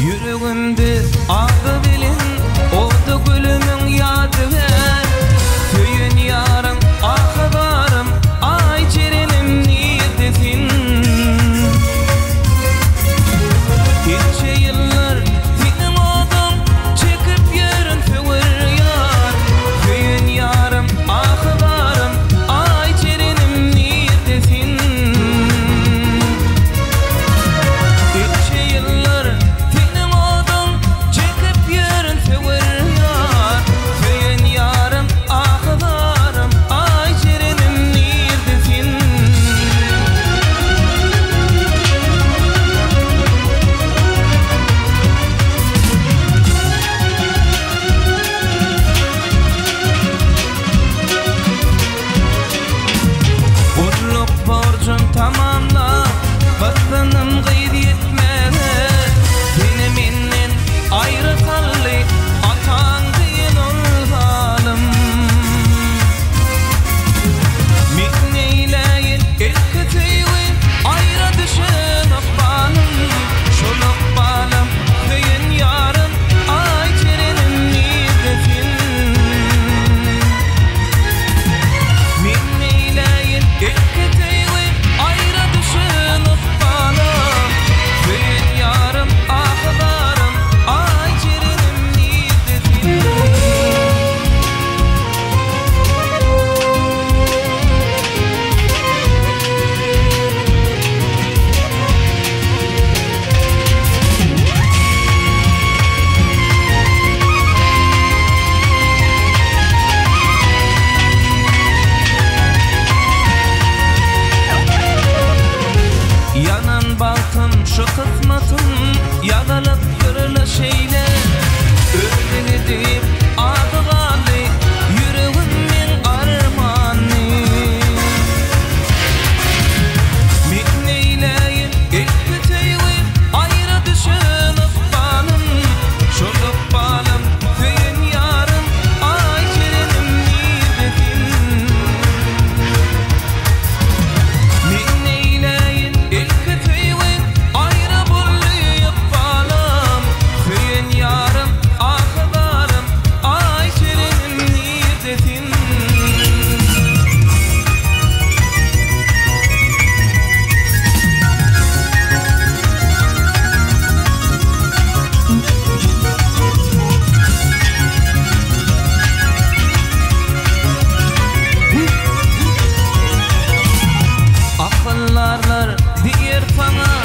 Yüreğimde adı bilin, oldu gülümün yadı ver. Köyün yarım, ahılarım, ay cerenim niyedesin. Geçe yıllar senin odun, çekip yarın fevir yar. Köyün yarım, ahılarım, ay cerenim niyedesin. Geçe yıllar tamamla, vatanım gayri yetmeme. Seni minnen ayrı salli, atan değil ol zalim. Min eyleyin ilk teyvi, ayrı düşün balım. Şoluk balım, köyün yarım, ay cerenim niyedesin. Min eyleyin ilk teyvi, yanan balkın şu kısmatın, yadalıp yürüle şeyle. Öldüğü deyip adı gali, yüreğimin armanı. Min eyleyin ilk teyvi, ayrı düşün balım. Şoluk balım, köyün yarım, ay cerenim niyedesin. Min eyleyin ilk teyvi, ayrı bulluyup balım. Köyün yarım, ahılarım, ay cerenim niyedesin. Akıllarlar diğer sana,